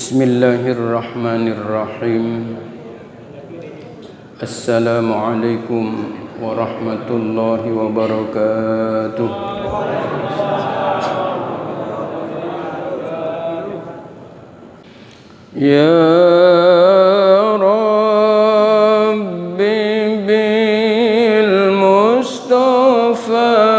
Bismillahirrahmanirrahim. Assalamualaikum warahmatullahi wabarakatuh. Ya Rabbi bil Mustafa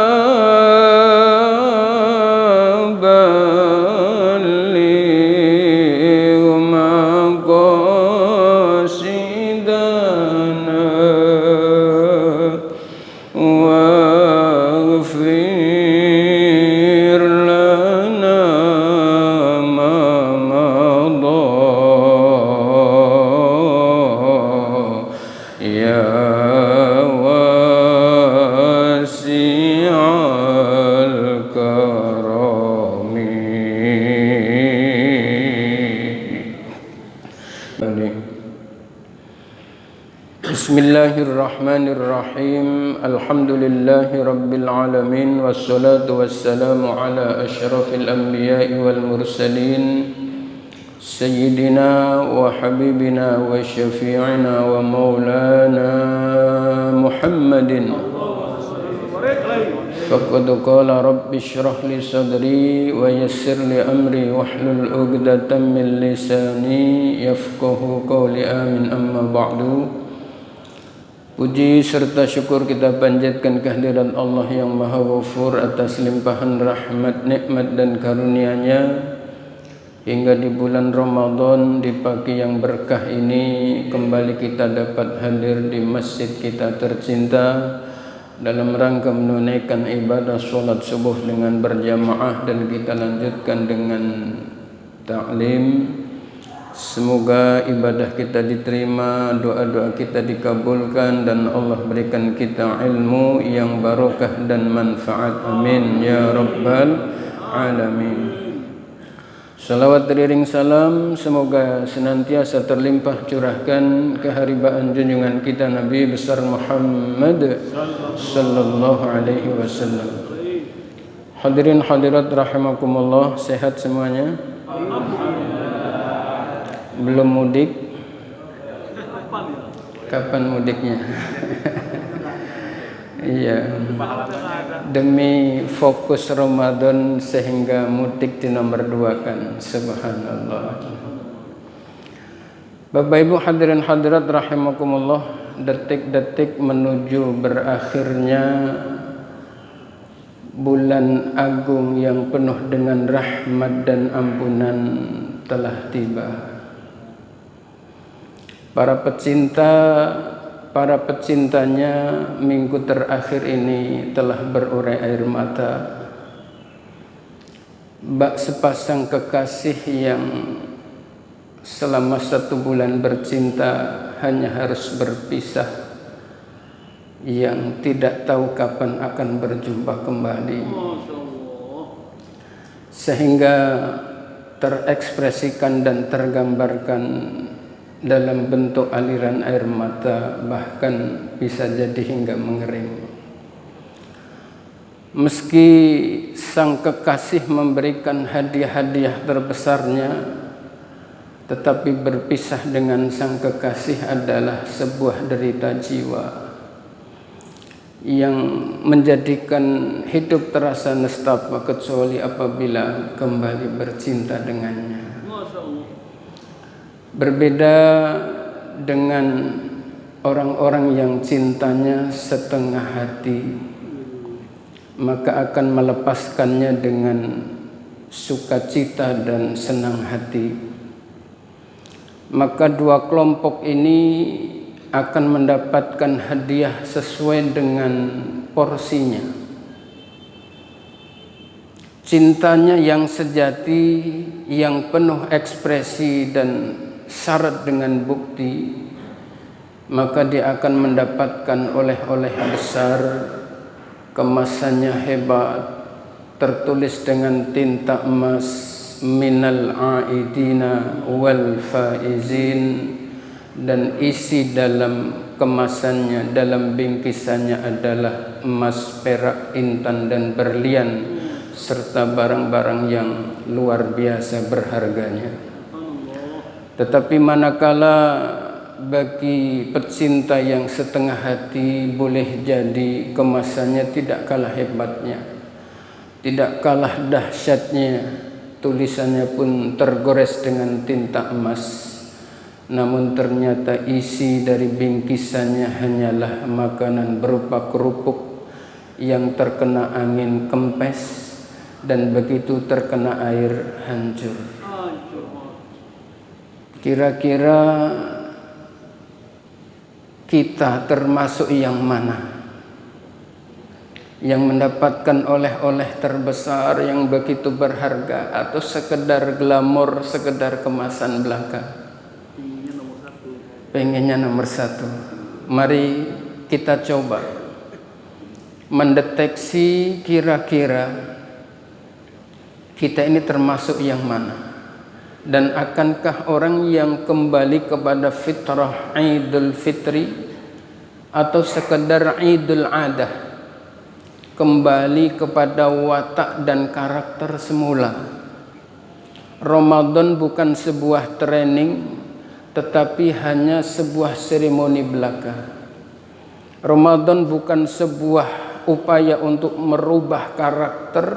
Bismillahirrahmanirrahim. Alhamdulillahi rabbil alamin. Wassalatu wassalamu ala asyrafil anbiya'i wal mursalin Sayyidina wa habibina wa syafi'ina wa maulana Muhammadin. Faqad qala rabbi shrah li sadri wa yassir li amri wahlul 'uqdatam min lisani yafqahu qawli. Amin. Amma ba'du. Puji serta syukur kita panjatkan kehadirat Allah yang Maha Ghafur atas limpahan rahmat, nikmat dan karunia-Nya hingga di bulan Ramadan di pagi yang berkah ini kembali kita dapat hadir di masjid kita tercinta dalam rangka menunaikan ibadah solat subuh dengan berjamaah, dan kita lanjutkan dengan ta'lim. Semoga ibadah kita diterima, doa-doa kita dikabulkan, dan Allah berikan kita ilmu yang barokah dan manfaat. Amin ya rabbal alamin. Salawat teriring salam semoga senantiasa terlimpah curahkan keharibaan junjungan kita Nabi besar Muhammad sallallahu alaihi wasallam. Hadirin hadirat rahimakumullah, sehat semuanya? Belum mudik? Kapan mudiknya? Iya. Demi fokus Ramadan sehingga mudik dinomor-2kan. Subhanallah. Bapak Ibu hadirin hadirat rahimakumullah, detik-detik menuju berakhirnya bulan agung yang penuh dengan rahmat dan ampunan telah tiba. Para pecintanya minggu terakhir ini telah berurai air mata. Bak sepasang kekasih yang selama 1 bulan bercinta hanya harus berpisah, yang tidak tahu kapan akan berjumpa kembali, sehingga terekspresikan dan tergambarkan dalam bentuk aliran air mata, bahkan bisa jadi hingga mengering. Meski sang kekasih memberikan hadiah-hadiah terbesarnya, tetapi berpisah dengan sang kekasih adalah sebuah derita jiwa yang menjadikan hidup terasa nestapa, kecuali apabila kembali bercinta dengannya. Berbeda dengan orang-orang yang cintanya setengah hati, maka akan melepaskannya dengan sukacita dan senang hati. Maka dua kelompok ini akan mendapatkan hadiah sesuai dengan porsinya. Cintanya yang sejati, yang penuh ekspresi dan syarat dengan bukti, maka dia akan mendapatkan oleh-oleh besar, kemasannya hebat, tertulis dengan tinta emas, minal aidina wal faizin, dan isi dalam kemasannya, dalam bingkisannya adalah emas, perak, intan dan berlian serta barang-barang yang luar biasa berharganya. Tetapi manakala bagi pecinta yang setengah hati, boleh jadi kemasannya tidak kalah hebatnya, tidak kalah dahsyatnya, tulisannya pun tergores dengan tinta emas, namun ternyata isi dari bingkisannya hanyalah makanan berupa kerupuk yang terkena angin kempes dan begitu terkena air hancur. Kira-kira kita termasuk yang mana? Yang mendapatkan oleh-oleh terbesar yang begitu berharga, atau sekedar glamor, sekedar kemasan belaka? Pengennya nomor satu. Mari kita coba mendeteksi kira-kira kita ini termasuk yang mana. Dan akankah orang yang kembali kepada fitrah Idul Fitri atau sekedar Idul Adah, kembali kepada watak dan karakter semula. Ramadan bukan sebuah training, tetapi hanya sebuah seremoni belaka. Ramadan bukan sebuah upaya untuk merubah karakter,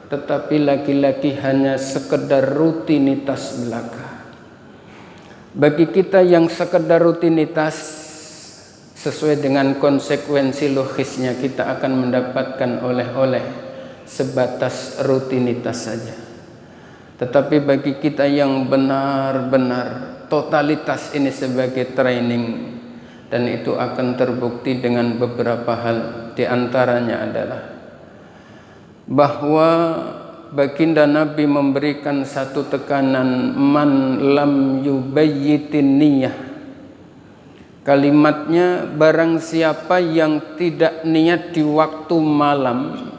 tetapi lagi-lagi hanya sekedar rutinitas belaka. Bagi kita yang sekedar rutinitas, sesuai dengan konsekuensi logisnya kita akan mendapatkan oleh-oleh sebatas rutinitas saja. Tetapi bagi kita yang benar-benar totalitas ini sebagai training, dan itu akan terbukti dengan beberapa hal. Di antaranya adalah bahwa baginda Nabi memberikan satu tekanan, man lam yubayyitin niyah. Kalimatnya, barang siapa yang tidak niat di waktu malam,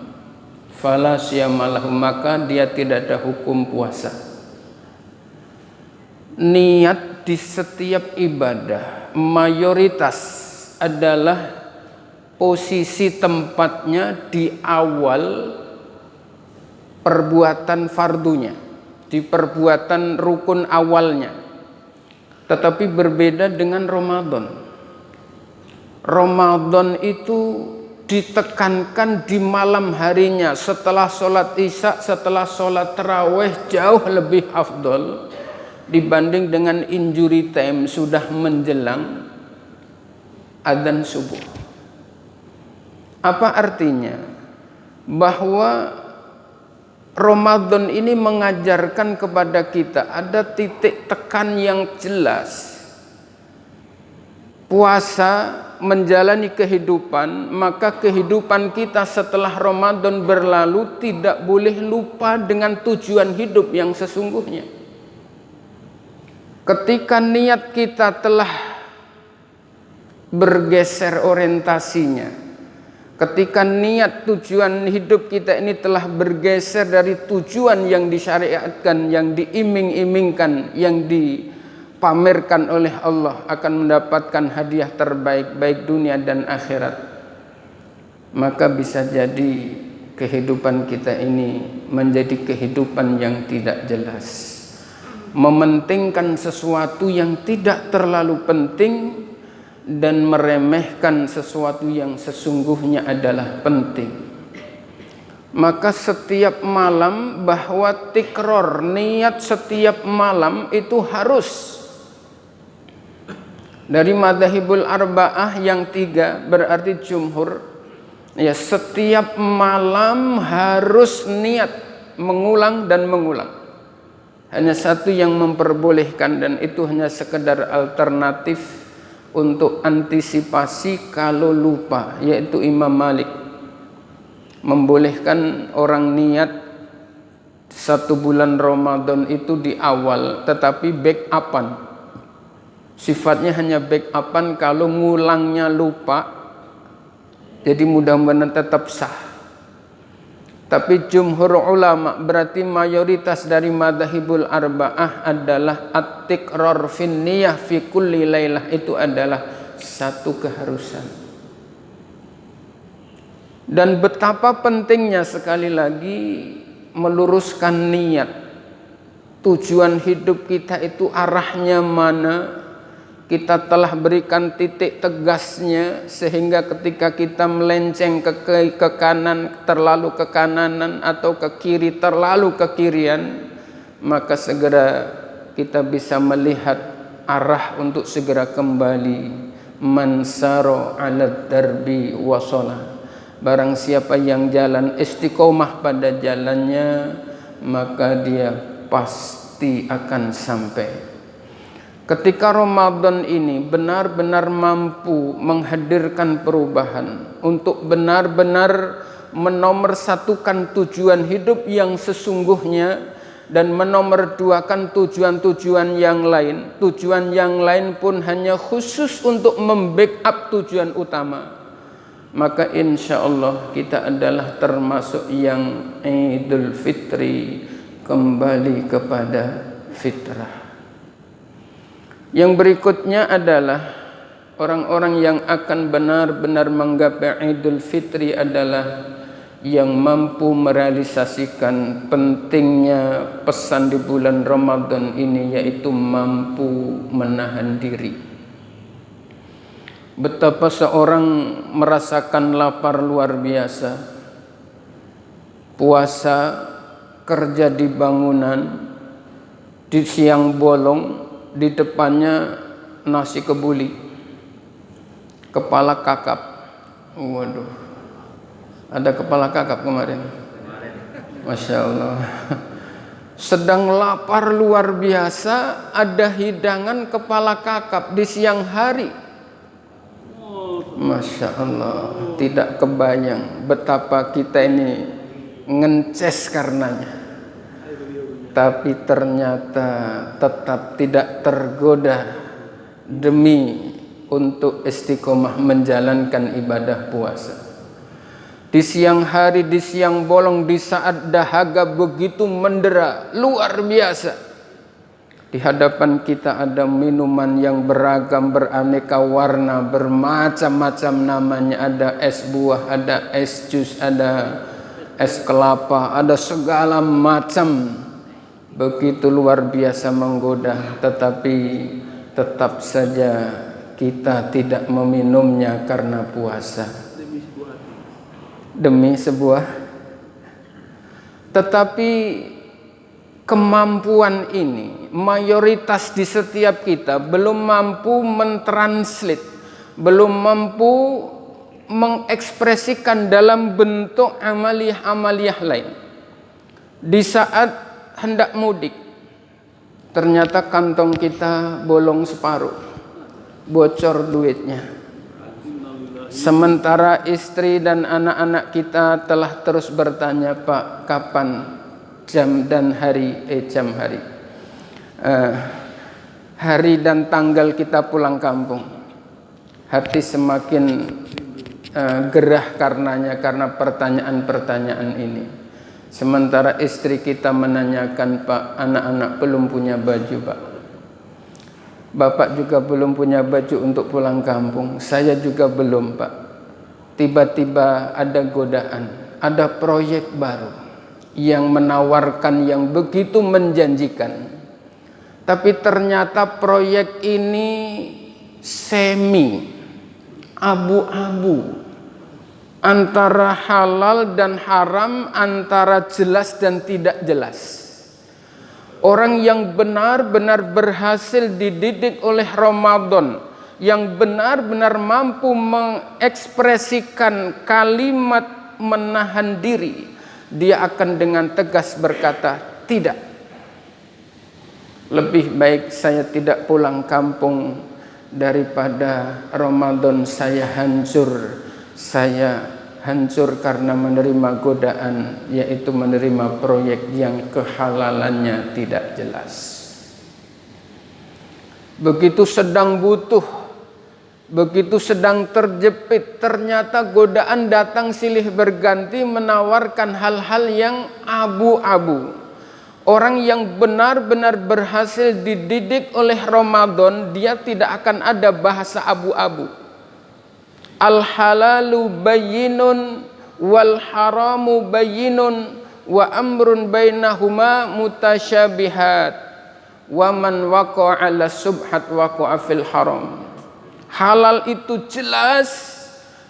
fala siyamalahu, maka dia tidak ada hukum puasa. Niat di setiap ibadah mayoritas adalah posisi tempatnya di awal perbuatan fardunya, di perbuatan rukun awalnya. Tetapi berbeda dengan Ramadan. Ramadan itu ditekankan di malam harinya, setelah sholat isya, setelah sholat tarawih, jauh lebih afdol dibanding dengan injury time sudah menjelang adzan subuh. Apa artinya? Bahwa Ramadan ini mengajarkan kepada kita ada titik tekan yang jelas. Puasa menjalani kehidupan, maka kehidupan kita setelah Ramadan berlalu tidak boleh lupa dengan tujuan hidup yang sesungguhnya. Ketika niat kita telah bergeser orientasinya, ketika niat tujuan hidup kita ini telah bergeser dari tujuan yang disyariatkan, yang diiming-imingkan, yang dipamerkan oleh Allah akan mendapatkan hadiah terbaik baik dunia dan akhirat, maka bisa jadi kehidupan kita ini menjadi kehidupan yang tidak jelas, mementingkan sesuatu yang tidak terlalu penting dan meremehkan sesuatu yang sesungguhnya adalah penting. Maka setiap malam, bahwa tikror niat setiap malam itu harus. Dari madzhabul arba'ah yang 3 berarti jumhur, ya, setiap malam harus niat mengulang dan mengulang. Hanya satu yang memperbolehkan, dan itu hanya sekedar alternatif untuk antisipasi kalau lupa, yaitu Imam Malik membolehkan orang niat 1 bulan Ramadan itu di awal, tetapi backupan, sifatnya hanya backupan, kalau ngulangnya lupa, jadi mudah-mudahan tetap sah. Tapi jumhur ulama, berarti mayoritas dari madzhabul arba'ah adalah at-tikror fin niyah fi kulli lailah, itu adalah satu keharusan. Dan betapa pentingnya sekali lagi meluruskan niat. tujuan hidup kita itu arahnya mana, kita telah berikan titik tegasnya, sehingga ketika kita melenceng ke kanan terlalu ke kananan atau ke kiri terlalu ke kirian, maka segera kita bisa melihat arah untuk segera kembali. Man saro 'ala darbi wasala. Barang siapa yang jalan istiqomah pada jalannya, maka dia pasti akan sampai. Ketika Ramadan ini benar-benar mampu menghadirkan perubahan untuk benar-benar menomorsatukan tujuan hidup yang sesungguhnya dan menomorduakan tujuan-tujuan yang lain. Tujuan yang lain pun hanya khusus untuk membackup tujuan utama. Maka insya Allah kita adalah termasuk yang Idul Fitri, kembali kepada fitrah. Yang berikutnya adalah orang-orang yang akan benar-benar menggapai Idul Fitri adalah yang mampu merealisasikan pentingnya pesan di bulan Ramadan ini, yaitu mampu menahan diri. Betapa seorang merasakan lapar luar biasa, puasa, kerja di bangunan, di siang bolong, di depannya nasi kebuli, kepala kakap. Waduh, ada kepala kakap kemarin. Masya Allah. Sedang lapar luar biasa, ada hidangan kepala kakap di siang hari. Masya Allah, tidak kebayang betapa kita ini ngences karenanya. Tapi ternyata tetap tidak tergoda demi untuk istiqomah menjalankan ibadah puasa. Di siang hari, di siang bolong, di saat dahaga begitu mendera, luar biasa. Di hadapan kita ada minuman yang beragam, beraneka warna, bermacam-macam namanya. Ada es buah, ada es jus, ada es kelapa, ada segala macam. Begitu luar biasa menggoda, tetapi tetap saja kita tidak meminumnya karena puasa. Demi sebuah. Tetapi kemampuan ini mayoritas di setiap kita belum mampu mentranslate, belum mampu mengekspresikan dalam bentuk amaliyah-amaliyah lain. Di saat hendak mudik, ternyata kantong kita bolong separuh, bocor duitnya. Sementara istri dan anak-anak kita telah terus bertanya, Pak, kapan jam dan hari, hari dan tanggal kita pulang kampung. Hati semakin gerah karenanya, karena pertanyaan-pertanyaan ini. Sementara istri kita menanyakan, Pak, anak-anak belum punya baju, Pak. Bapak juga belum punya baju untuk pulang kampung. Saya juga belum, Pak. Tiba-tiba ada godaan, ada proyek baru yang menawarkan yang begitu menjanjikan. Tapi ternyata proyek ini semi, abu-abu. Antara halal dan haram, antara jelas dan tidak jelas. Orang yang benar-benar berhasil dididik oleh Ramadan, yang benar-benar mampu mengekspresikan kalimat menahan diri, dia akan dengan tegas berkata, tidak. Lebih baik saya tidak pulang kampung daripada Ramadan saya hancur. Saya hancur karena menerima godaan, yaitu menerima proyek yang kehalalannya tidak jelas. Begitu sedang butuh, begitu sedang terjepit, ternyata godaan datang silih berganti menawarkan hal-hal yang abu-abu. Orang yang benar-benar berhasil dididik oleh Ramadan, dia tidak akan ada bahasa abu-abu. Al halalu bayyinun wal haramu bayyinun wa amrun bainahuma mutasyabihat wa man waqa'a 'ala subhat waqa'a fil haram. Halal itu jelas,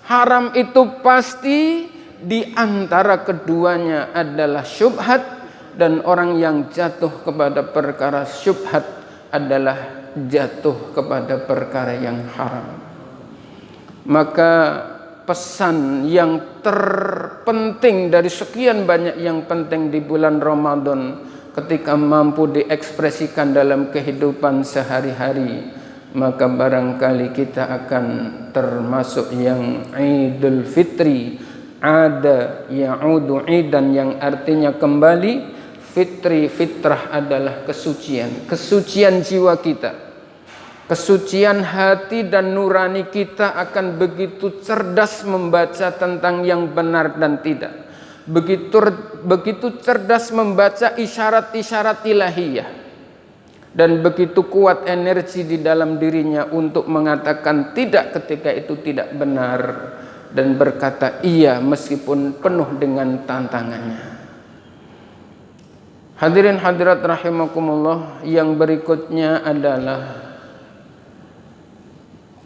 haram itu pasti, di antara keduanya adalah syubhat, dan orang yang jatuh kepada perkara syubhat adalah jatuh kepada perkara yang haram. Maka pesan yang terpenting dari sekian banyak yang penting di bulan Ramadan, ketika mampu diekspresikan dalam kehidupan sehari-hari, maka barangkali kita akan termasuk yang Idul Fitri, ada ya'udu idan, yang artinya kembali. Fitri, fitrah adalah kesucian, kesucian jiwa kita, kesucian hati dan nurani kita akan begitu cerdas membaca tentang yang benar dan tidak, begitu cerdas membaca isyarat-isyarat ilahiyah, dan begitu kuat energi di dalam dirinya untuk mengatakan tidak ketika itu tidak benar, dan berkata iya meskipun penuh dengan tantangannya. Hadirin hadirat rahimakumullah, yang berikutnya adalah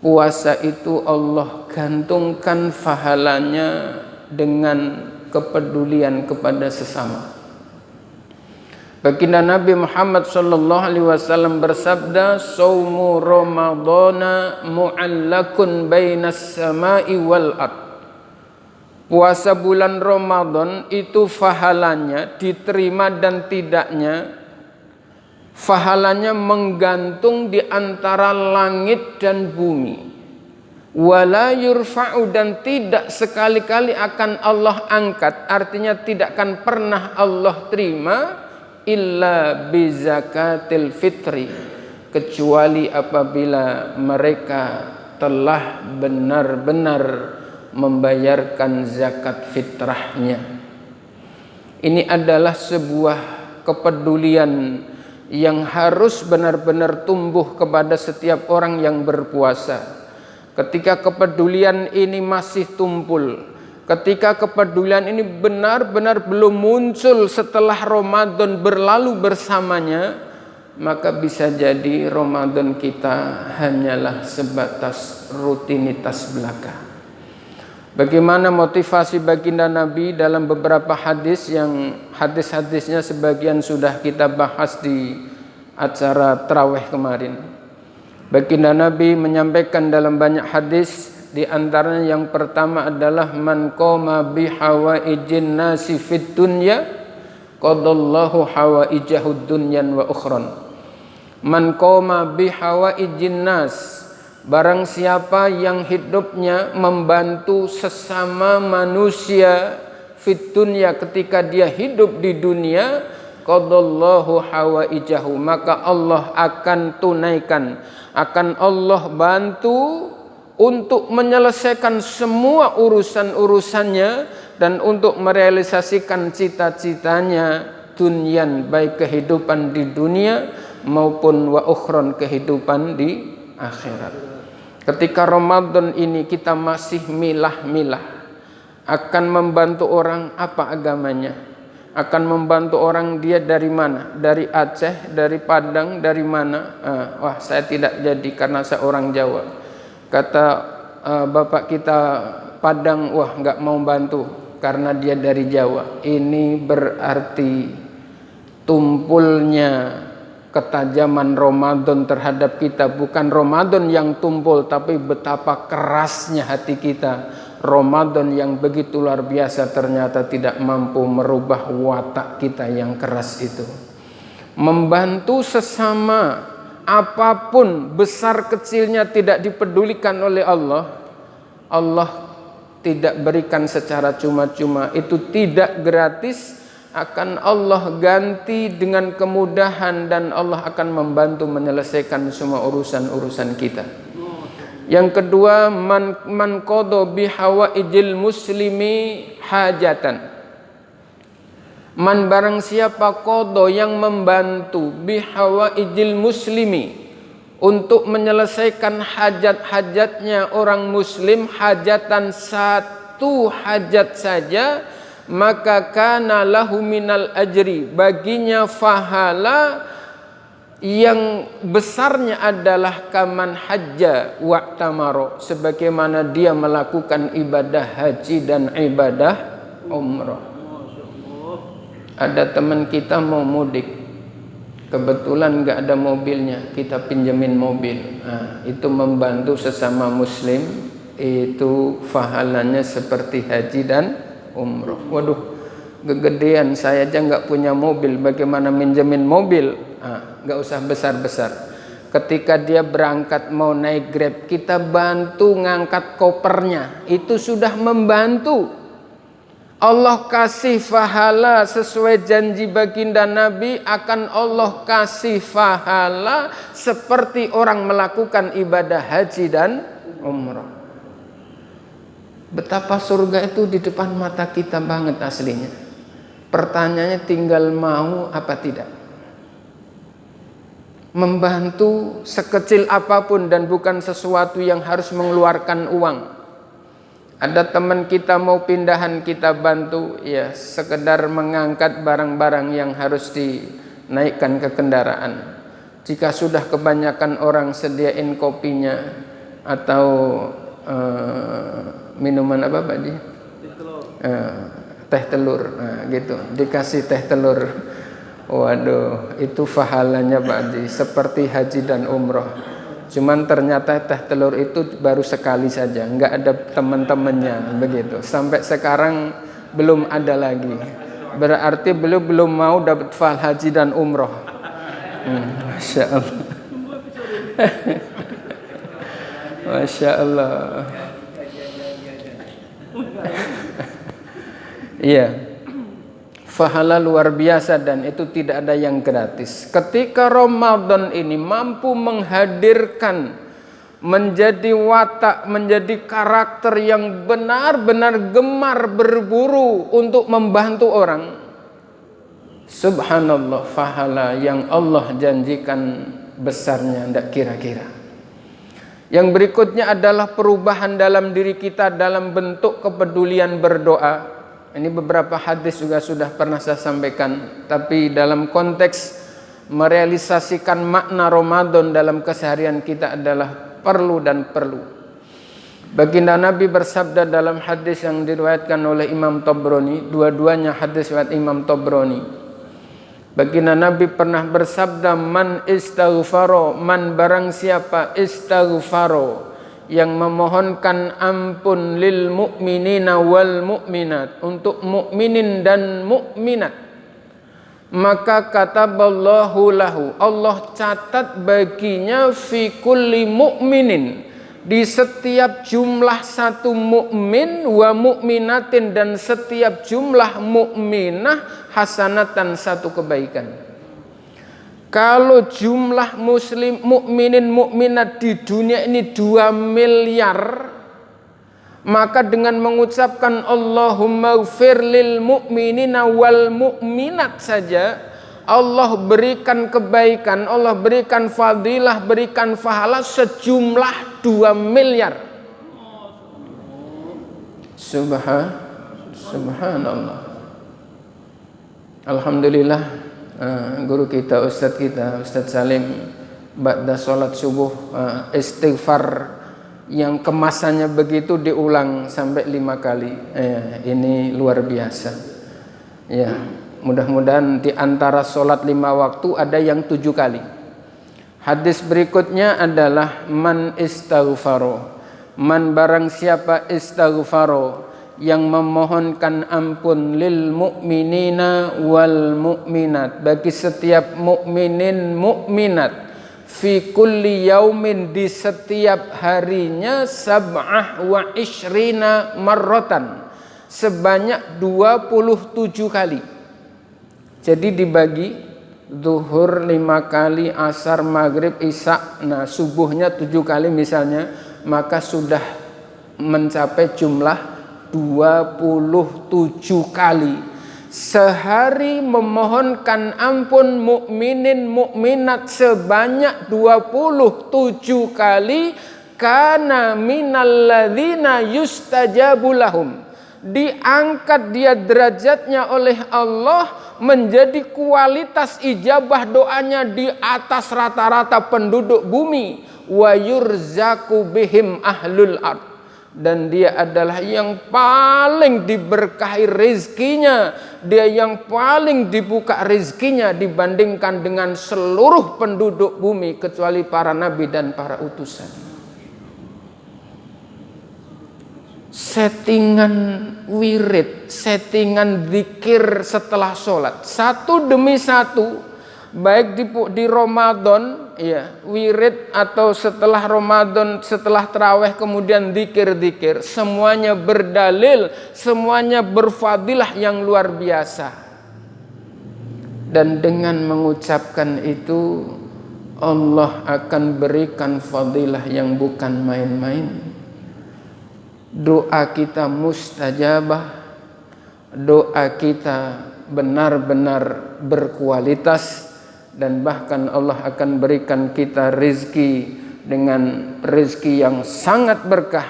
puasa itu Allah gantungkan pahalanya dengan kepedulian kepada sesama. Baginda Nabi Muhammad sallallahu alaihi wasallam bersabda, "Shaumu Ramadhana mu'allakun bainas sama'i wal ard." Puasa bulan Ramadan itu pahalanya diterima dan tidaknya, pahalanya menggantung di antara langit dan bumi. Wala yurfa'u, dan tidak sekali-kali akan Allah angkat, artinya tidak akan pernah Allah terima, illa bizakatil fitri, kecuali apabila mereka telah benar-benar membayarkan zakat fitrahnya. Ini adalah sebuah kepedulian yang harus benar-benar tumbuh kepada setiap orang yang berpuasa. Ketika kepedulian ini masih tumpul, ketika kepedulian ini benar-benar belum muncul setelah Ramadan berlalu bersamanya, maka bisa jadi Ramadan kita hanyalah sebatas rutinitas belaka. Bagaimana motivasi baginda Nabi dalam beberapa hadis, yang hadis-hadisnya sebagian sudah kita bahas di acara tarawih kemarin. Baginda Nabi menyampaikan dalam banyak hadis, di antaranya yang pertama adalah man qama bi hawaijin nasi fid dunya qadallahu hawaijahud dunyan wa ukhran. Man qama bi hawaijin nas, barang siapa yang hidupnya membantu sesama manusia fit dunya, ketika dia hidup di dunia, qadallahu hawaijahu, maka Allah akan tunaikan, akan Allah bantu untuk menyelesaikan semua urusan-urusannya dan untuk merealisasikan cita-citanya dunyan, baik kehidupan di dunia maupun wa ukhron, kehidupan di akhirat. Ketika Ramadan ini kita masih milah-milah, akan membantu orang apa agamanya, akan membantu orang dia dari mana, dari Aceh, dari Padang, dari mana, wah saya tidak jadi karena saya orang Jawa. Kata bapak kita Padang, wah nggak mau bantu karena dia dari Jawa. Ini berarti tumpulnya ketajaman Ramadan terhadap kita, bukan Ramadan yang tumpul, tapi betapa kerasnya hati kita. Ramadan yang begitu luar biasa ternyata tidak mampu merubah watak kita yang keras itu. Membantu sesama, apapun besar kecilnya, tidak dipedulikan oleh Allah. Allah tidak berikan secara cuma-cuma, itu tidak gratis, akan Allah ganti dengan kemudahan, dan Allah akan membantu menyelesaikan semua urusan-urusan kita. Yang kedua, man qada bi hawaijil muslimi hajatan. Man, barang siapa qada, yang membantu bi hawaijil muslimi, untuk menyelesaikan hajat-hajatnya orang muslim, hajatan, satu hajat saja, maka kana lahu minal ajri, baginya pahala yang besarnya adalah kaman hajja wa tamaro, sebagaimana dia melakukan ibadah haji dan ibadah umrah. Ada teman kita mau mudik, kebetulan nggak ada mobilnya, kita pinjemin mobil. Nah, itu membantu sesama muslim, itu pahalanya seperti haji dan umrah. Waduh, kegedean, saya aja nggak punya mobil, bagaimana minjemin mobil? Nggak usah besar-besar. Ketika dia berangkat mau naik Grab, kita bantu ngangkat kopernya, itu sudah membantu. Allah kasih pahala sesuai janji baginda Nabi, akan Allah kasih pahala seperti orang melakukan ibadah haji dan umrah. Betapa surga itu di depan mata kita banget aslinya. Pertanyaannya tinggal mau apa tidak. Membantu sekecil apapun dan bukan sesuatu yang harus mengeluarkan uang. Ada teman kita mau pindahan, kita bantu, ya sekedar mengangkat barang-barang yang harus dinaikkan ke kendaraan. Jika sudah kebanyakan orang sediain kopinya atau minuman apa Pak Di? Teh telur, nah, gitu. Dikasih teh telur. Waduh, itu pahalanya Pak Haji seperti haji dan umroh. Cuman ternyata teh telur itu baru sekali saja, nggak ada teman-temannya begitu. Sampai sekarang belum ada lagi. Berarti beliau belum mau dapat pahala haji dan umroh. Masya Allah. Masya Allah. Iya. Pahala luar biasa dan itu tidak ada yang gratis. Ketika Ramadan ini mampu menghadirkan, menjadi watak, menjadi karakter yang benar-benar gemar berburu untuk membantu orang. Subhanallah, pahala yang Allah janjikan besarnya tidak kira-kira. Yang berikutnya adalah perubahan dalam diri kita dalam bentuk kepedulian berdoa. Ini beberapa hadis juga sudah pernah saya sampaikan, tapi dalam konteks merealisasikan makna Ramadan dalam keseharian kita adalah perlu dan perlu. Baginda Nabi bersabda dalam hadis yang diriwayatkan oleh Imam Tabrani, dua-duanya hadis riwayat Imam Tabrani. Baginda Nabi pernah bersabda, man istaghfaro, man barang siapa istaghfaro, yang memohonkan ampun lil mu'minina wal mu'minat, untuk mukminin dan mukminat, maka kataballahu lahu, Allah catat baginya fi kulli mu'minin, di setiap jumlah satu mukmin, wa mukminatin, dan setiap jumlah mukminah, hasanatan, satu kebaikan. Kalau jumlah muslim mukminin mukminat di dunia ini 2 miliar, maka dengan mengucapkan Allahumma ighfir lil mu'minina wal mu'minat saja, Allah berikan kebaikan, Allah berikan fadilah, berikan pahala sejumlah 2 miliar. Subhanallah. Alhamdulillah. Guru kita, Ustadz Salim, ba'da sholat subuh istighfar yang kemasannya begitu diulang sampai 5 kali. Ini luar biasa. Ya, mudah-mudahan di antara sholat 5 waktu ada yang 7 kali. Hadis berikutnya adalah man istaghfaro, man barang siapa istaghfaro, yang memohonkan ampun lil mu'minina wal mu'minat, bagi setiap mukminin mukminat, fi kulli yaumin, di setiap harinya, sab'ah wa ishrina marratan, sebanyak 27 kali. Jadi dibagi zuhur 5 kali, asar, maghrib, isya, nah subuhnya 7 kali misalnya, maka sudah mencapai jumlah 27 kali. Sehari memohonkan ampun mukminin mukminat sebanyak 27 kali, kana minal ladzina yustajabu lahum, diangkat dia derajatnya oleh Allah menjadi kualitas ijabah doanya di atas rata-rata penduduk bumi. Wa yurzaku bihim ahlul ard, dan dia adalah yang paling diberkahi rezekinya, dia yang paling dibuka rezekinya dibandingkan dengan seluruh penduduk bumi kecuali para nabi dan para utusan. Settingan wirid, settingan zikir setelah sholat, satu demi satu, baik di Ramadan ya, wirid, atau setelah Ramadan, setelah tarawih kemudian zikir-zikir, semuanya berdalil, semuanya berfadilah yang luar biasa. Dan dengan mengucapkan itu Allah akan berikan fadilah yang bukan main-main. Doa kita mustajabah, doa kita benar-benar berkualitas, dan bahkan Allah akan berikan kita rezeki dengan rezeki yang sangat berkah,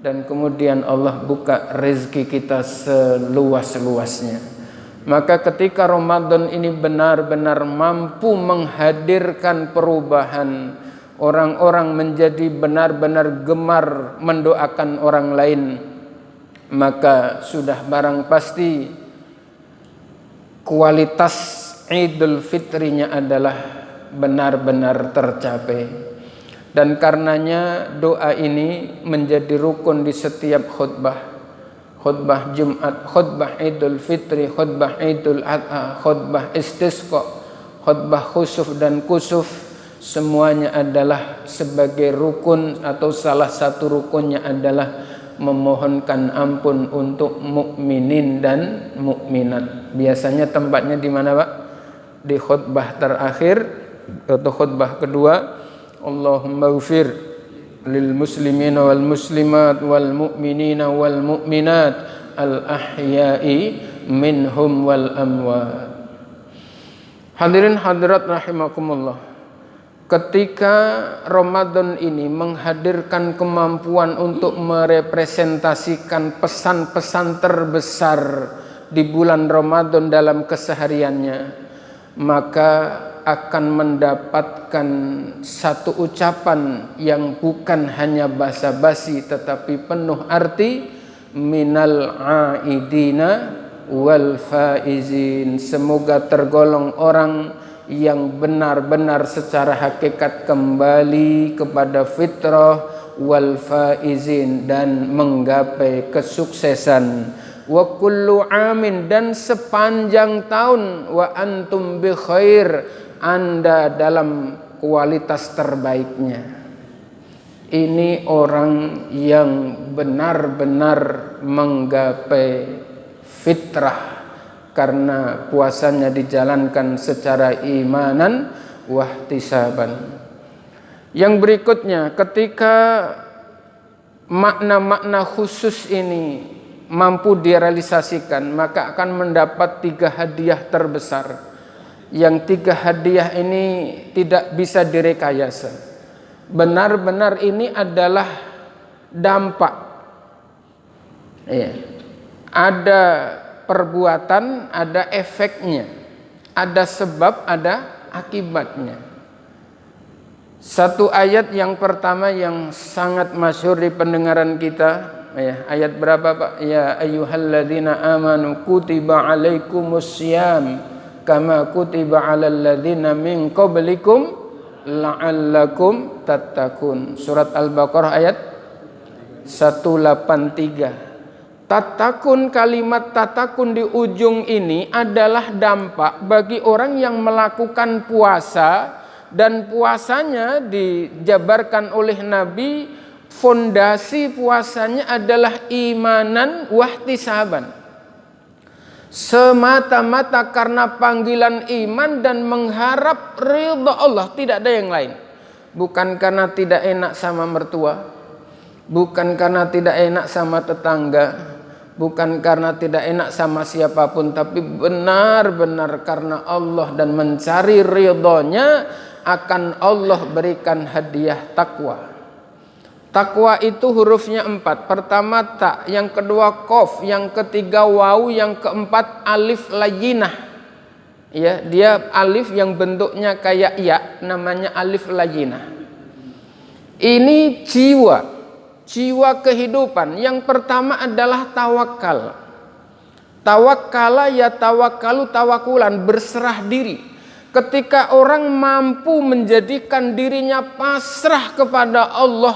dan kemudian Allah buka rezeki kita seluas-luasnya. Maka ketika Ramadan ini benar-benar mampu menghadirkan perubahan, orang-orang menjadi benar-benar gemar mendoakan orang lain, maka sudah barang pasti kualitas Idul Fitrinya adalah benar-benar tercapai. Dan karenanya doa ini menjadi rukun di setiap khutbah. Khutbah Jumat, khutbah Idul Fitri, khutbah Idul Adha, khutbah istisqa, khutbah khusuf dan kusuf, semuanya adalah sebagai rukun, atau salah satu rukunnya adalah memohonkan ampun untuk mukminin dan mukminat. Biasanya tempatnya di mana, Pak? Di khutbah terakhir atau khutbah kedua. Allahumma ighfir lil muslimina wal muslimat wal mu'minina wal mu'minat al ahya'i minhum wal amwat. Hadirin hadirat rahimakumullah, ketika Ramadan ini menghadirkan kemampuan untuk merepresentasikan pesan-pesan terbesar di bulan Ramadan dalam kesehariannya, maka akan mendapatkan satu ucapan yang bukan hanya basa-basi tetapi penuh arti, minal aidina wal faizin, semoga tergolong orang yang benar-benar secara hakikat kembali kepada fitrah, wal faizin, dan menggapai kesuksesan. Wa kullu amin, dan sepanjang tahun, wa antum bi khair, Anda dalam kualitas terbaiknya. Ini orang yang benar-benar menggapai fitrah karena puasanya dijalankan secara imanan wahtisaban. Yang berikutnya, ketika makna-makna khusus ini mampu direalisasikan, maka akan mendapat 3 hadiah terbesar. Yang 3 hadiah ini tidak bisa direkayasa. Benar-benar ini adalah dampak. Ada perbuatan, ada efeknya, ada sebab, ada akibatnya. Satu ayat yang pertama yang sangat masyhur di pendengaran kita, ayat berapa, Pak? Ya ayyuhalladzina amanu kutiba alaikumus syiyam kama kutiba alal ladzina min qablikum la'allakum tattaqun. Surat Al-Baqarah ayat 183. Tatakun, kalimat tatakun di ujung ini adalah dampak bagi orang yang melakukan puasa, dan puasanya dijabarkan oleh Nabi, fondasi puasanya adalah imanan wahtisaban. Semata-mata karena panggilan iman dan mengharap ridha Allah, tidak ada yang lain. Bukan karena tidak enak sama mertua, bukan karena tidak enak sama tetangga, bukan karena tidak enak sama siapapun, tapi benar-benar karena Allah dan mencari ridhonya, akan Allah berikan hadiah takwa. Takwa itu hurufnya 4. Pertama ta, yang kedua kof, yang ketiga waw, yang keempat alif layyinah. Ya, dia alif yang bentuknya kayak ya, namanya alif layyinah. Ini jiwa kehidupan. Yang pertama adalah tawakal. Tawakkala ya tawakkalu tawakulan, berserah diri. Ketika orang mampu menjadikan dirinya pasrah kepada Allah,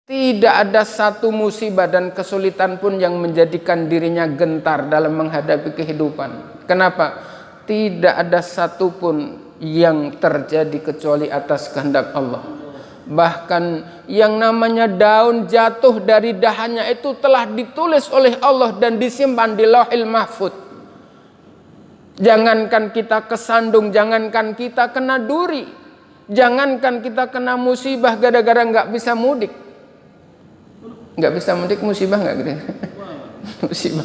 tidak ada satu musibah dan kesulitan pun yang menjadikan dirinya gentar dalam menghadapi kehidupan. Kenapa? Tidak ada satupun yang terjadi kecuali atas kehendak Allah. Bahkan yang namanya daun jatuh dari dahannya itu telah ditulis oleh Allah dan disimpan di Lauhil Mahfuz. Jangankan kita kesandung, jangankan kita kena duri, jangankan kita kena musibah gara-gara nggak bisa mudik. Nggak bisa mudik musibah nggak gitu? Musibah.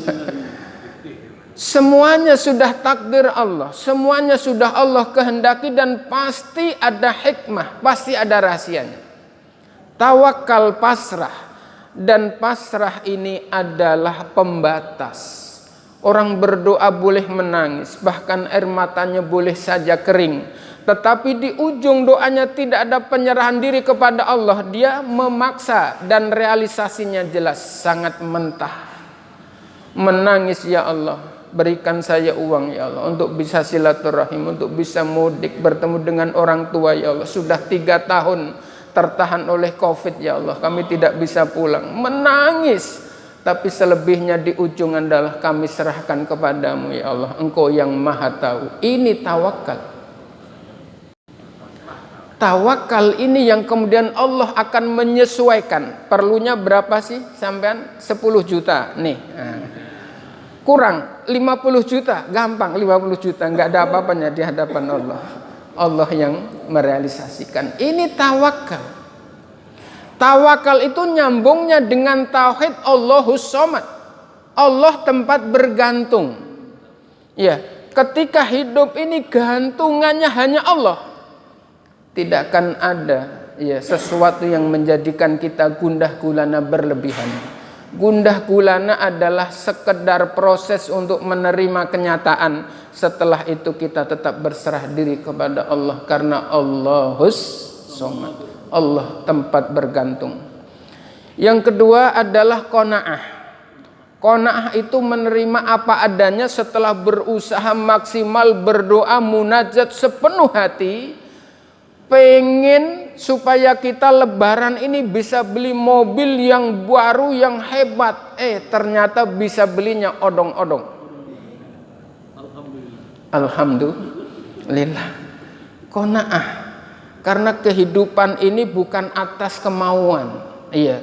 Semuanya sudah takdir Allah, semuanya sudah Allah kehendaki dan pasti ada hikmah, pasti ada rahasianya. Tawakal, pasrah, dan pasrah ini adalah pembatas. Orang berdoa boleh menangis, bahkan air matanya boleh saja kering. Tetapi di ujung doanya tidak ada penyerahan diri kepada Allah. Dia memaksa dan realisasinya jelas, sangat mentah. Menangis, ya Allah, berikan saya uang ya Allah, untuk bisa silaturahim, untuk bisa mudik, bertemu dengan orang tua ya Allah. Sudah 3 tahun tertahan oleh COVID ya Allah, kami tidak bisa pulang. Menangis. Tapi selebihnya di ujung adalah kami serahkan kepadamu ya Allah, Engkau yang maha tahu. Ini tawakal. Tawakal ini yang kemudian Allah akan menyesuaikan. Perlunya berapa sih sampean? 10 juta nih. Kurang 50 juta, gampang 50 juta, nggak ada apa-apanya di hadapan Allah. Allah yang merealisasikan. Ini tawakal. Tawakal itu nyambungnya dengan tauhid Allahus Shomad. Allah tempat bergantung. Ya, ketika hidup ini gantungannya hanya Allah, tidak akan ada ya sesuatu yang menjadikan kita gundah gulana berlebihan. Gundah gulana adalah sekedar proses untuk menerima kenyataan. Setelah itu kita tetap berserah diri kepada Allah karena Allahus Shomad. Allah tempat bergantung. Yang kedua adalah qanaah. Qanaah itu menerima apa adanya setelah berusaha maksimal, berdoa, munajat sepenuh hati, pengen supaya kita lebaran ini bisa beli mobil yang baru yang hebat. Ternyata bisa belinya odong-odong. Alhamdulillah. Qanaah. Karena kehidupan ini bukan atas kemauan,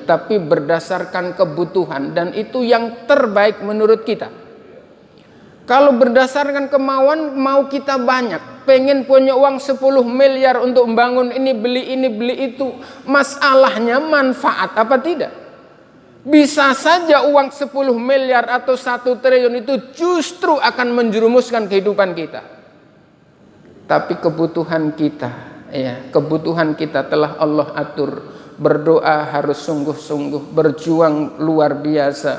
tapi berdasarkan kebutuhan, dan itu yang terbaik menurut kita. Kalau berdasarkan kemauan, mau kita banyak, pengen punya uang 10 miliar untuk membangun ini, beli itu. Masalahnya manfaat apa tidak? Bisa saja uang 10 miliar atau 1 triliun itu justru akan menjerumuskan kehidupan kita. Tapi kebutuhan kita, kebutuhan kita telah Allah atur. Berdoa harus sungguh-sungguh, berjuang luar biasa,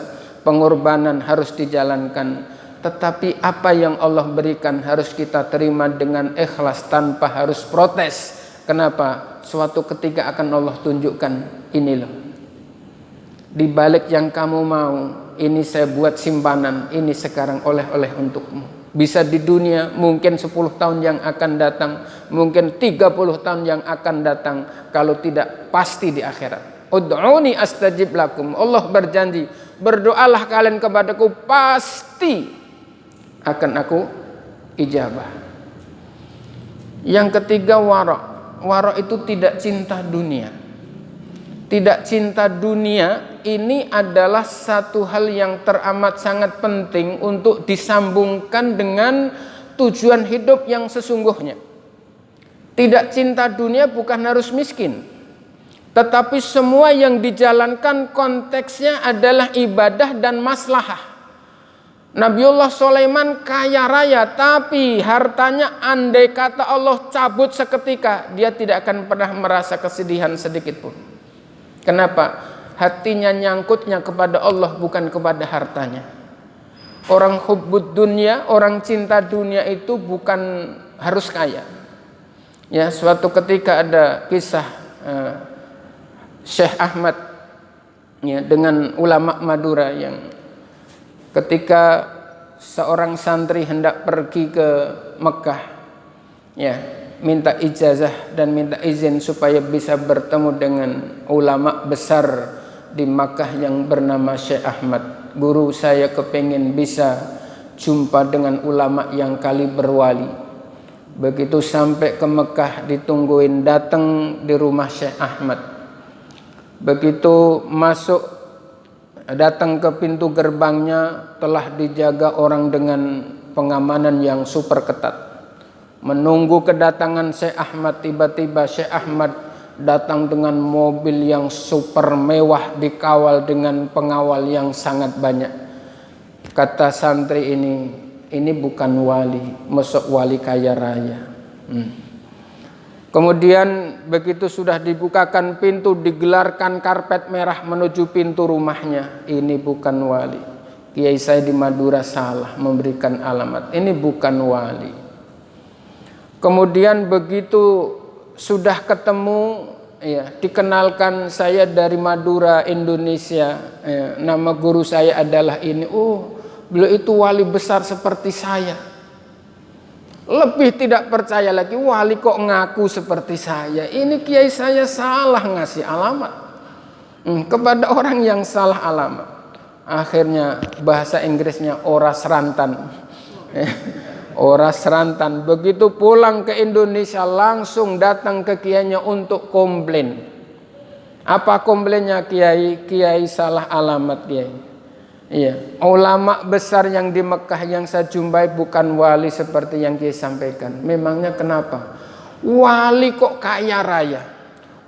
pengorbanan harus dijalankan. Tetapi apa yang Allah berikan harus kita terima dengan ikhlas tanpa harus protes. Kenapa? Suatu ketika akan Allah tunjukkan, ini loh, di balik yang kamu mau, ini saya buat simpanan, ini sekarang oleh-oleh untukmu. Bisa di dunia, mungkin 10 tahun yang akan datang, mungkin 30 tahun yang akan datang. Kalau tidak, pasti di akhirat. Ud'uni astajib lakum. Allah berjanji, berdoalah kalian kepadaku, pasti akan aku ijabah. Yang ketiga, wara'. Wara' itu tidak cinta dunia. Tidak cinta dunia ini adalah satu hal yang teramat sangat penting untuk disambungkan dengan tujuan hidup yang sesungguhnya. Tidak cinta dunia bukan harus miskin, tetapi semua yang dijalankan konteksnya adalah ibadah dan maslahah. Nabiullah Sulaiman kaya raya, tapi hartanya andai kata Allah cabut seketika, dia tidak akan pernah merasa kesedihan sedikit pun. Kenapa? Hatinya nyangkutnya kepada Allah, bukan kepada hartanya. Orang hubbud dunya, orang cinta dunia itu bukan harus kaya. Ya, suatu ketika ada kisah Syekh Ahmad ya, dengan ulama Madura yang ketika seorang santri hendak pergi ke Mekah, ya, minta ijazah dan minta izin supaya bisa bertemu dengan ulama besar di Makkah yang bernama Syekh Ahmad. Guru saya kepingin bisa jumpa dengan ulama yang kali berwali. Begitu sampai ke Mekah ditungguin, datang di rumah Syekh Ahmad. Begitu masuk, datang ke pintu gerbangnya telah dijaga orang dengan pengamanan yang super ketat. Menunggu kedatangan Syekh Ahmad, tiba-tiba Syekh Ahmad datang dengan mobil yang super mewah, dikawal dengan pengawal yang sangat banyak. Kata santri ini bukan wali, masuk wali kaya raya. Kemudian begitu sudah dibukakan pintu, digelarkan karpet merah menuju pintu rumahnya. Ini bukan wali. Kiai saya di Madura salah memberikan alamat. Ini bukan wali. Kemudian begitu sudah ketemu, ya, dikenalkan saya dari Madura, Indonesia, ya, nama guru saya adalah ini. Oh, beliau itu wali besar seperti saya. Lebih tidak percaya lagi, wali kok ngaku seperti saya. Ini kiai saya salah ngasih alamat kepada orang yang salah alamat. Akhirnya bahasa Inggrisnya oras rantan. Oras rantan. Begitu pulang ke Indonesia langsung datang ke kiainya untuk komplain. Apa komplainnya kiai? Kiai salah alamat kiai. Iya, ulama besar yang di Mekah yang saya jumpai bukan wali seperti yang kiai sampaikan. Memangnya kenapa? Wali kok kaya raya?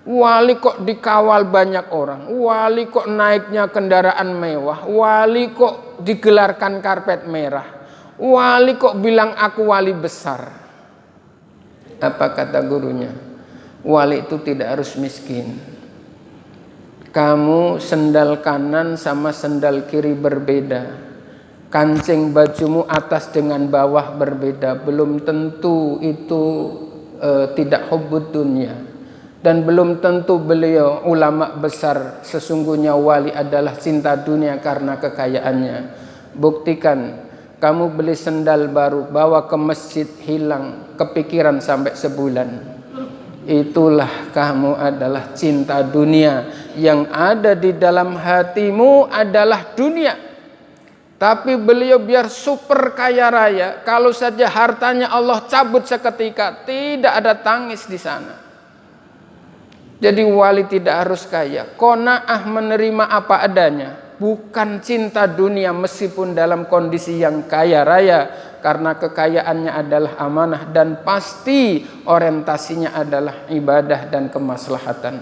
Wali kok dikawal banyak orang? Wali kok naiknya kendaraan mewah? Wali kok digelarkan karpet merah? Wali kok bilang aku wali besar? Apa kata gurunya? Wali itu tidak harus miskin. Kamu sendal kanan sama sendal kiri berbeda. Kancing bajumu atas dengan bawah berbeda. Belum tentu itu tidak hubbud dunya. Dan belum tentu beliau ulama besar sesungguhnya wali adalah cinta dunia karena kekayaannya. Buktikan. Kamu beli sendal baru, bawa ke masjid, hilang, kepikiran sampai sebulan. Itulah kamu adalah cinta dunia. Yang ada di dalam hatimu adalah dunia. Tapi beliau biar super kaya raya, kalau saja hartanya Allah cabut seketika, tidak ada tangis di sana. Jadi wali tidak harus kaya. Qanaah menerima apa adanya. Bukan cinta dunia meskipun dalam kondisi yang kaya raya, karena kekayaannya adalah amanah dan pasti orientasinya adalah ibadah dan kemaslahatan.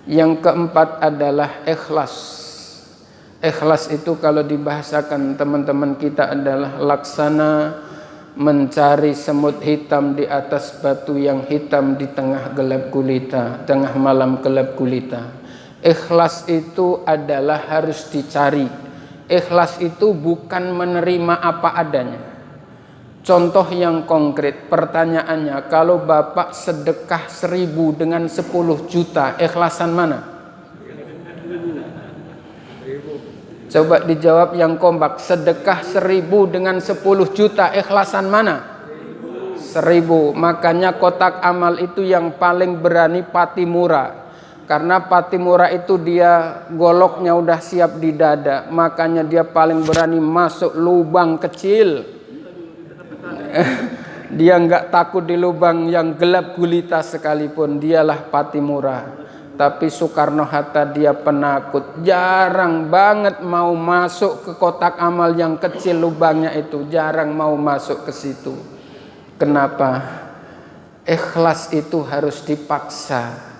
Yang keempat adalah ikhlas. Ikhlas itu kalau dibahasakan teman-teman kita adalah laksana mencari semut hitam di atas batu yang hitam di tengah gelap gulita, tengah malam gelap gulita. Ikhlas itu adalah harus dicari. Ikhlas itu bukan menerima apa adanya. Contoh yang konkret, pertanyaannya, kalau Bapak sedekah 1000 dengan 10 juta, ikhlasan mana? Coba dijawab yang kompak, sedekah 1000 dengan 10 juta, ikhlasan mana? 1000. Makanya kotak amal itu yang paling berani Patimura. Karena Patimura itu dia goloknya udah siap di dada, makanya dia paling berani masuk lubang kecil. Dia nggak takut di lubang yang gelap gulita sekalipun, dialah Patimura. Tapi Soekarno-Hatta dia penakut, jarang banget mau masuk ke kotak amal yang kecil lubangnya itu, jarang mau masuk ke situ. Kenapa? Ikhlas itu harus dipaksa.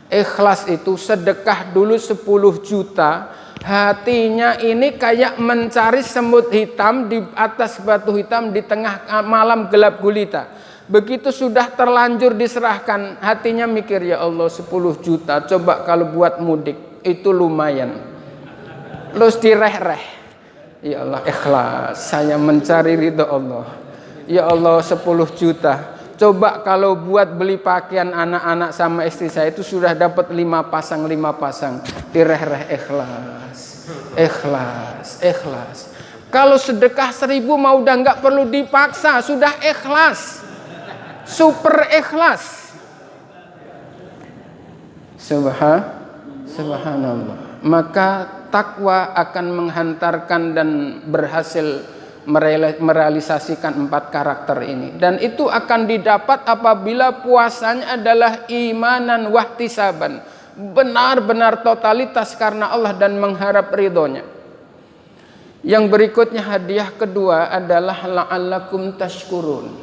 Ikhlas itu sedekah dulu 10 juta, hatinya ini kayak mencari semut hitam di atas batu hitam di tengah malam gelap gulita. Begitu sudah terlanjur diserahkan, hatinya mikir, ya Allah 10 juta, coba kalau buat mudik, itu lumayan. Terus direh-reh. Ya Allah, ikhlas, saya mencari ridho Allah. Ya Allah 10 juta, coba kalau buat beli pakaian anak-anak sama istri saya, itu sudah dapat 5 pasang. Direh-reh, ikhlas. Kalau sedekah 1000 mau udah nggak perlu dipaksa, sudah ikhlas. Super ikhlas. Subhanallah. Maka takwa akan menghantarkan dan berhasil merealisasikan 4 karakter ini. Dan itu akan didapat apabila puasanya adalah imanan wahtisaban, benar-benar totalitas karena Allah dan mengharap ridhonya. Yang berikutnya, hadiah kedua adalah la'allakum tashkurun.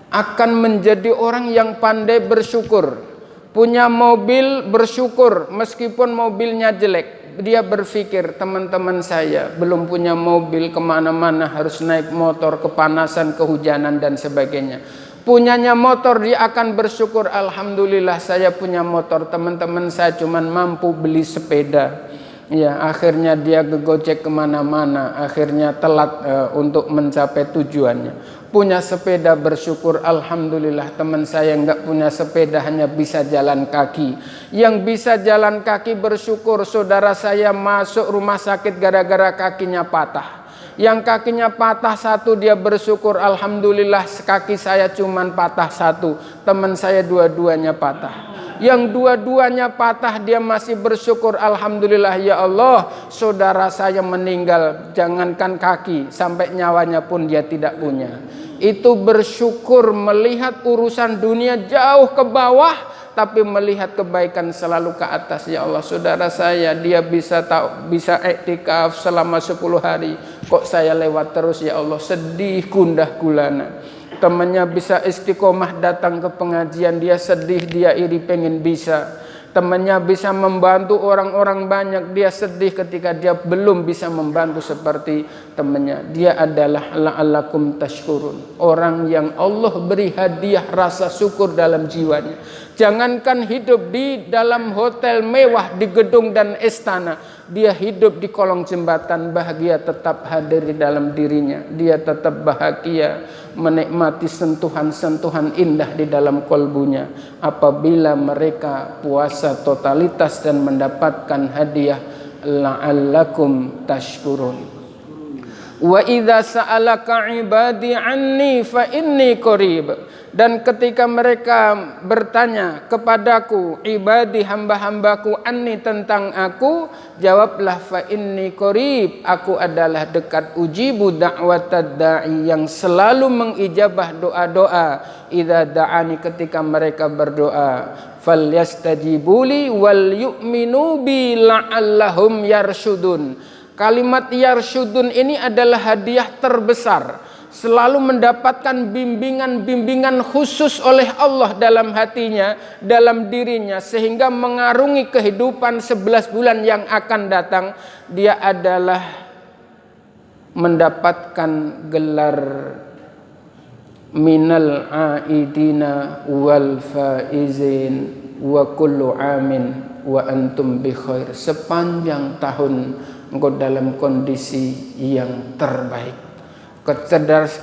Akan menjadi orang yang pandai bersyukur. Punya mobil bersyukur meskipun mobilnya jelek. Dia berpikir, teman-teman saya belum punya mobil, kemana-mana harus naik motor, kepanasan, kehujanan dan sebagainya. Punyanya motor, dia akan bersyukur, alhamdulillah saya punya motor, teman-teman saya cuman mampu beli sepeda. Ya, akhirnya dia gegojek kemana-mana, akhirnya telat untuk mencapai tujuannya. Punya sepeda bersyukur, alhamdulillah teman saya nggak punya sepeda, hanya bisa jalan kaki. Yang bisa jalan kaki bersyukur, saudara saya masuk rumah sakit gara-gara kakinya patah. Yang kakinya patah 1, dia bersyukur, alhamdulillah kaki saya cuman patah 1, teman saya dua-duanya patah. Yang dua-duanya patah, dia masih bersyukur, alhamdulillah ya Allah, saudara saya meninggal, jangankan kaki, sampai nyawanya pun dia tidak punya. Itu bersyukur, melihat urusan dunia jauh ke bawah, tapi melihat kebaikan selalu ke atas. Ya Allah, saudara saya dia bisa iktikaf selama 10 hari, kok saya lewat terus ya Allah, sedih gundah gulana. Temannya bisa istiqomah datang ke pengajian, dia sedih, dia iri pengen bisa. Temannya bisa membantu orang-orang banyak, dia sedih ketika dia belum bisa membantu seperti temannya. Dia adalah la'allakum tashkurun, orang yang Allah beri hadiah rasa syukur dalam jiwanya. Jangankan hidup di dalam hotel mewah, di gedung dan istana, dia hidup di kolong jembatan, bahagia tetap hadir di dalam dirinya. Dia tetap bahagia menikmati sentuhan-sentuhan indah di dalam kolbunya apabila mereka puasa totalitas dan mendapatkan hadiah la'allakum tashkurun. Wa idza sa'alaka 'ibadi 'anni fa inni qarib. Dan ketika mereka bertanya kepadaku, ibadi hamba-hambaku, anni tentang aku, jawablah fa inni qarib, aku adalah dekat, ujibu da'watad da'i, yang selalu mengijabah doa-doa, idza da'ani, ketika mereka berdoa. Falyastajibuli wal yu'minu bi la'allahum yarsyudun. Kalimat yarsyudun ini adalah hadiah terbesar. Selalu mendapatkan bimbingan-bimbingan khusus oleh Allah dalam hatinya, dalam dirinya, sehingga mengarungi kehidupan 11 bulan yang akan datang. Dia adalah mendapatkan gelar minal aidina wal faizin wa kullu amin wa antum bi khair. Sepanjang tahun engkau dalam kondisi yang terbaik.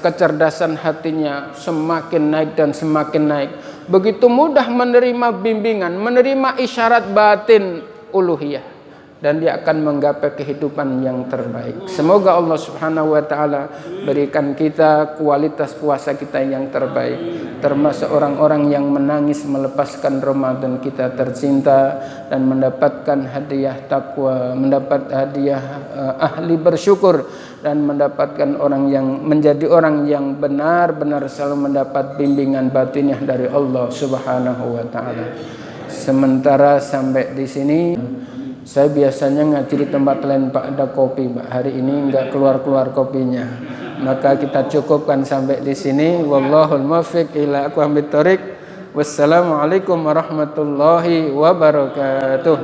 Kecerdasan hatinya semakin naik dan semakin naik. Begitu mudah menerima bimbingan, menerima isyarat batin uluhiyah, dan dia akan menggapai kehidupan yang terbaik. Semoga Allah Subhanahu wa taala berikan kita kualitas puasa kita yang terbaik, termasuk orang-orang yang menangis melepaskan Ramadan kita tercinta dan mendapatkan hadiah takwa, mendapat hadiah ahli bersyukur, dan mendapatkan menjadi orang yang benar-benar selalu mendapat bimbingan batiniah dari Allah Subhanahu wa taala. Sementara sampai di sini, saya biasanya ngaji di tempat lain Pak, ada kopi Pak. Hari ini enggak keluar-keluar kopinya. Maka kita cukupkan sampai di sini. Wallahul muwaffiq ila aqwamit thoriq. Wassalamualaikum warahmatullahi wabarakatuh.